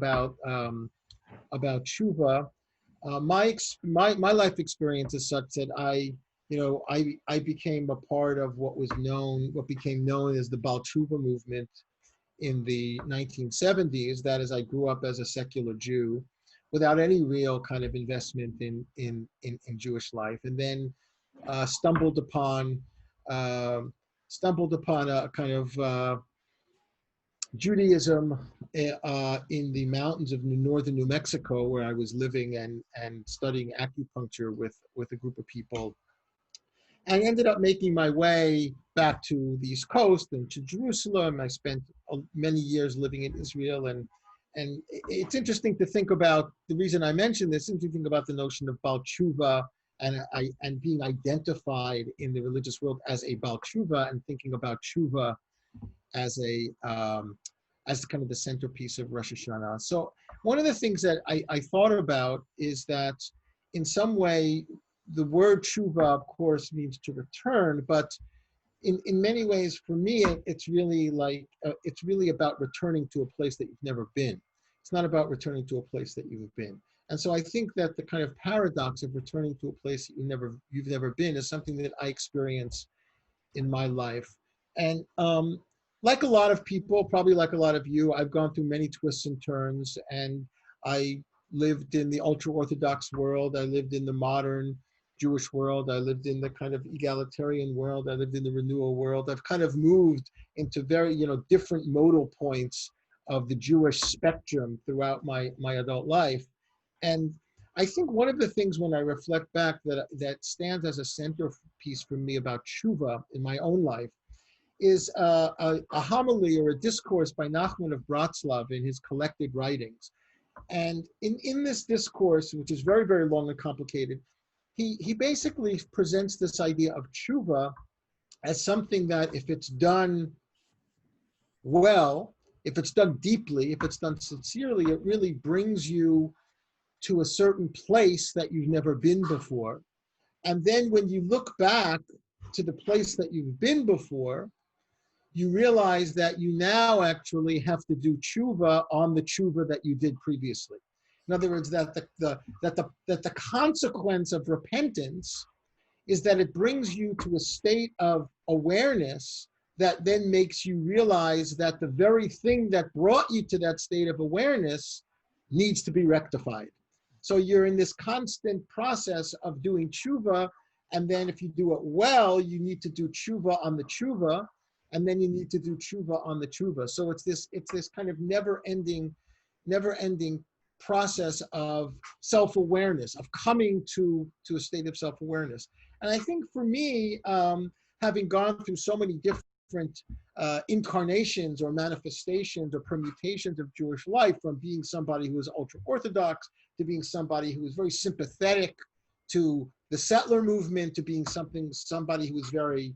about Teshuva. My life experience is such that I became a part of what became known as the Baal Teshuva movement in the 1970s. That is, I grew up as a secular Jew without any real kind of investment in Jewish life, and then stumbled upon a kind of Judaism in the mountains of northern New Mexico, where I was living and studying acupuncture with a group of people. I ended up making my way back to the East Coast and to Jerusalem. I spent many years living in Israel, and it's interesting to think about, the reason I mention this, is to think about the notion of Baal Teshuva and being identified in the religious world as a Baal Teshuva, and thinking about Teshuva as kind of the centerpiece of Rosh Hashanah. So one of the things that I thought about is that in some way, the word Teshuva, of course, means to return, but in many ways, for me, it's really about returning to a place that you've never been. It's not about returning to a place that you've been. And so I think that the kind of paradox of returning to a place that you've never been is something that I experience in my life. And like a lot of people, probably like a lot of you, I've gone through many twists and turns, and I lived in the ultra-Orthodox world. I lived in the modern Jewish world. I lived in the kind of egalitarian world. I lived in the renewal world. I've kind of moved into very, different modal points of the Jewish spectrum throughout my adult life. And I think one of the things when I reflect back that stands as a centerpiece for me about Teshuva in my own life is a homily or a discourse by Nachman of Bratslav in his collected writings. And in this discourse, which is very, very long and complicated, he basically presents this idea of Teshuva as something that, if it's done well, if it's done deeply, if it's done sincerely, it really brings you to a certain place that you've never been before. And then when you look back to the place that you've been before, you realize that you now actually have to do Teshuva on the Teshuva that you did previously. In other words, that the consequence of repentance is that it brings you to a state of awareness that then makes you realize that the very thing that brought you to that state of awareness needs to be rectified. So you're in this constant process of doing Teshuva, and then if you do it well, you need to do Teshuva on the Teshuva, and then you need to do Teshuva on the Teshuva. So it's this kind of never-ending process of self-awareness, of coming to a state of self-awareness. And I think for me, having gone through so many different incarnations or manifestations or permutations of Jewish life, from being somebody who is ultra-Orthodox to being somebody who is very sympathetic to the settler movement, to being somebody who is very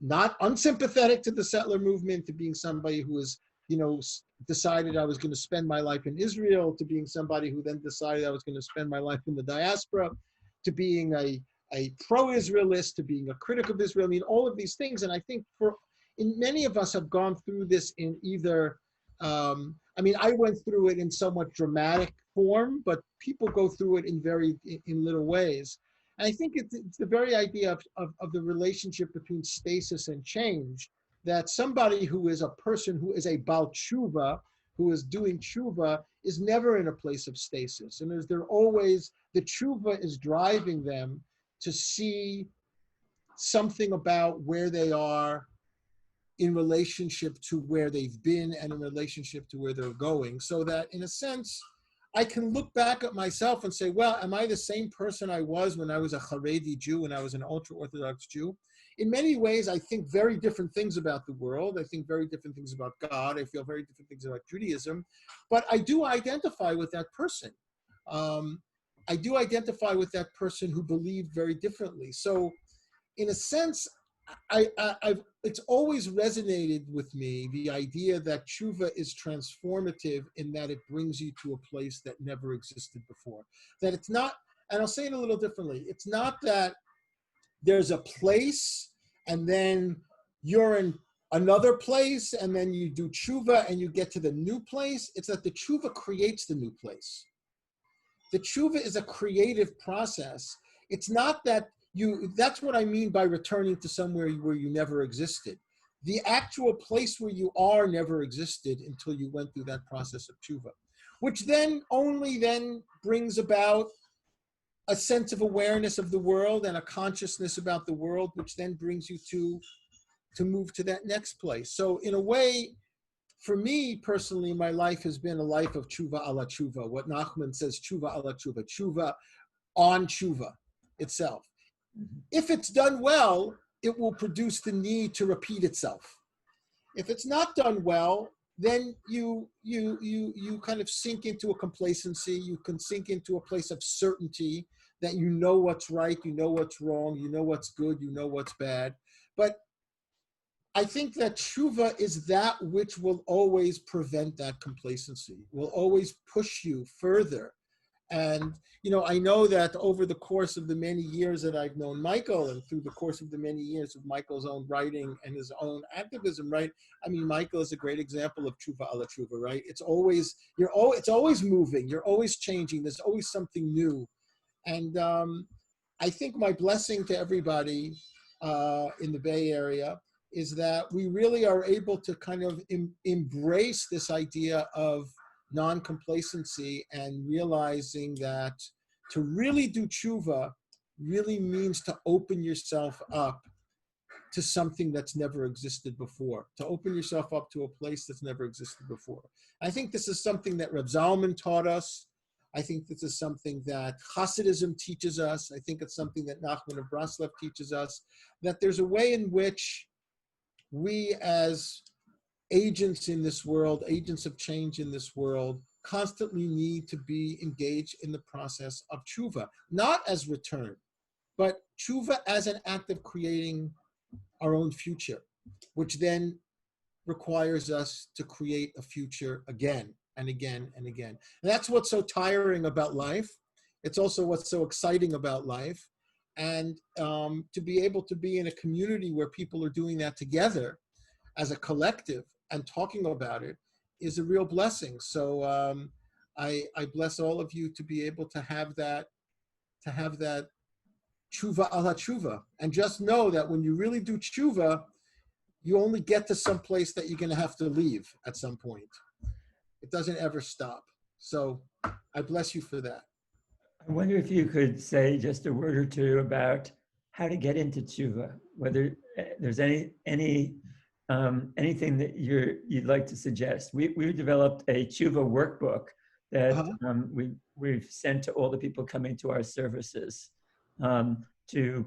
not unsympathetic to the settler movement, to being somebody who is, decided I was going to spend my life in Israel, to being somebody who then decided I was going to spend my life in the diaspora, to being a pro-Israelist, to being a critic of Israel. I mean, all of these things. And I think many of us have gone through this in either, I went through it in somewhat dramatic form, but people go through it in little ways. And I think it's the very idea of the relationship between stasis and change, that somebody who is a person who is a Baal Teshuva, who is doing Teshuva, is never in a place of stasis. And they're always, the Teshuva is driving them to see something about where they are in relationship to where they've been and in relationship to where they're going. So that in a sense, I can look back at myself and say, well, am I the same person I was when I was a Haredi Jew, when I was an ultra-Orthodox Jew? In many ways, I think very different things about the world. I think very different things about God. I feel very different things about Judaism. But I do identify with that person. I do identify with that person who believed very differently. So in a sense, it's always resonated with me, the idea that Teshuva is transformative in that it brings you to a place that never existed before. That it's not, and I'll say it a little differently, it's not that there's a place and then you're in another place, and then you do tshuva and you get to the new place. It's that the tshuva creates the new place. The tshuva is a creative process. It's not that that's what I mean by returning to somewhere where you never existed. The actual place where you are never existed until you went through that process of tshuva, which then only then brings about a sense of awareness of the world and a consciousness about the world, which then brings you to move to that next place. So in a way, for me personally, my life has been a life of tshuva ala tshuva. What Nachman says, tshuva ala tshuva, tshuva on tshuva itself. If it's done well, it will produce the need to repeat itself. If it's not done well, then you kind of sink into a complacency. You can sink into a place of certainty that you know what's right, you know what's wrong, you know what's good, you know what's bad. But I think that tshuva is that which will always prevent that complacency, will always push you further. And, I know that over the course of the many years that I've known Michael, and through the course of the many years of Michael's own writing and his own activism, right? I mean, Michael is a great example of tshuva ala tshuva, right? It's always moving, you're always changing, there's always something new. And I think my blessing to everybody in the Bay Area is that we really are able to kind of embrace this idea of non-complacency and realizing that to really do tshuva really means to open yourself up to something that's never existed before, to open yourself up to a place that's never existed before. I think this is something that Reb Zalman taught us. I think this is something that Hasidism teaches us. I think it's something that Nachman of Breslev teaches us, that there's a way in which we as agents in this world, agents of change in this world, constantly need to be engaged in the process of tshuva, not as return, but tshuva as an act of creating our own future, which then requires us to create a future again and again and again. And that's what's so tiring about life. It's also what's so exciting about life. And to be able to be in a community where people are doing that together as a collective and talking about it is a real blessing. So I bless all of you to be able to have that tshuva ala tshuva. And just know that when you really do tshuva, you only get to some place that you're going to have to leave at some point. It doesn't ever stop. So I bless you for that. I wonder if you could say just a word or two about how to get into tshuva, whether there's anything that you'd like to suggest. We developed a tshuva workbook that we've sent to all the people coming to our services to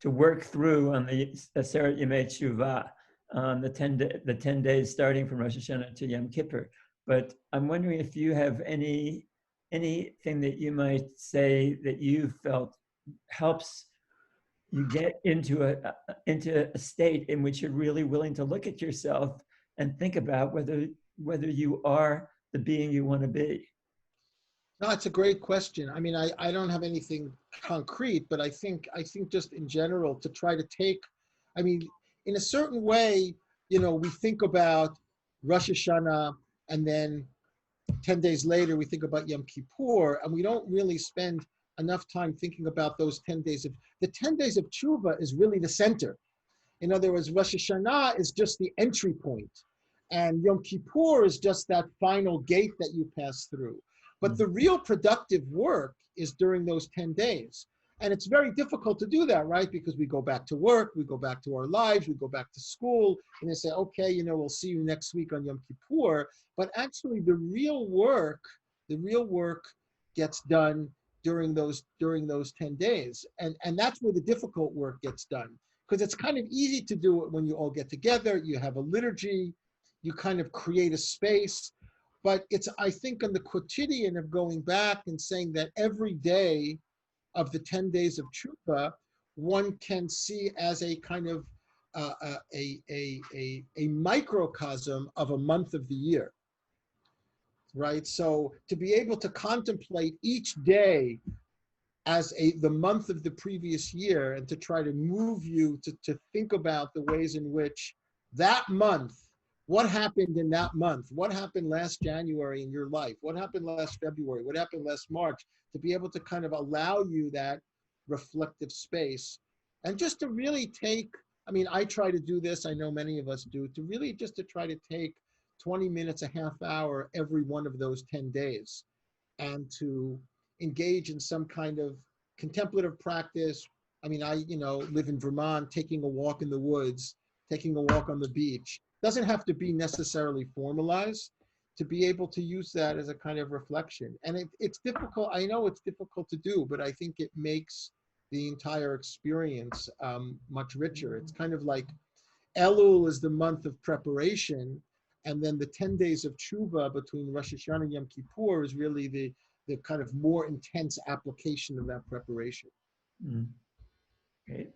work through on the Aseret Yemei Tshuva, the 10 days starting from Rosh Hashanah to Yom Kippur. But I'm wondering if you have anything that you might say that you felt helps you get into a state in which you're really willing to look at yourself and think about whether you are the being you want to be. No, it's a great question. I mean, I don't have anything concrete, but I think just in general to try to take, I mean, in a certain way, we think about Rosh Hashanah and then 10 days later we think about Yom Kippur, and we don't really spend enough time thinking about those 10 days of, the 10 days of Tshuva is really the center. In other words, Rosh Hashanah is just the entry point, and Yom Kippur is just that final gate that you pass through. But the real productive work is during those 10 days. And it's very difficult to do that, right? Because we go back to work, we go back to our lives, we go back to school, and they say, okay, we'll see you next week on Yom Kippur. But actually the real work gets done during those 10 days. And that's where the difficult work gets done. Because it's kind of easy to do it when you all get together, you have a liturgy, you kind of create a space. But it's, I think, on the quotidian of going back and saying that every day of the 10 days of Tshuva, one can see as a kind of a microcosm of a month of the year, right? So to be able to contemplate each day as the month of the previous year and to try to move you to think about the ways in which that month, what happened in that month? What happened last January in your life? What happened last February? What happened last March? To be able to kind of allow you that reflective space and just to really take, I mean, I try to do this, I know many of us do, to really just to try to take 20 minutes, a half hour every one of those 10 days and to engage in some kind of contemplative practice. I mean, live in Vermont, taking a walk in the woods, taking a walk on the beach. Doesn't have to be necessarily formalized to be able to use that as a kind of reflection. And it's difficult. I know it's difficult to do, but I think it makes the entire experience much richer. It's kind of like Elul is the month of preparation, and then the 10 days of tshuva between Rosh Hashanah and Yom Kippur is really the kind of more intense application of that preparation. Mm. Great.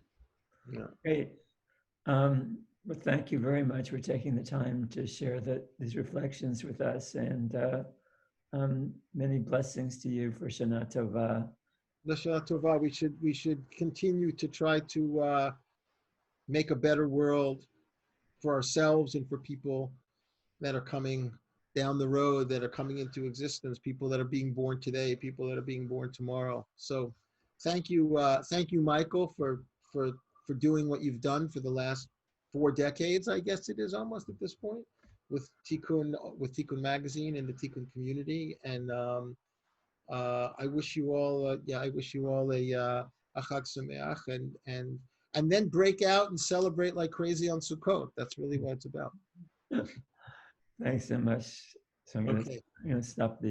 Yeah. Great. Well, thank you very much for taking the time to share these reflections with us, and many blessings to you for Shana Tova. L'Shana Tova, we should continue to try to make a better world for ourselves and for people that are coming down the road, that are coming into existence, people that are being born today, people that are being born tomorrow. So thank you, Michael, for for doing what you've done for the last 4 decades, I guess it is almost at this point, with Tikkun Magazine and the Tikkun community. And I wish you all, I wish you all a Chag Sameach, and then break out and celebrate like crazy on Sukkot. That's really what it's about. Thanks so much. So I'm Okay. going to stop the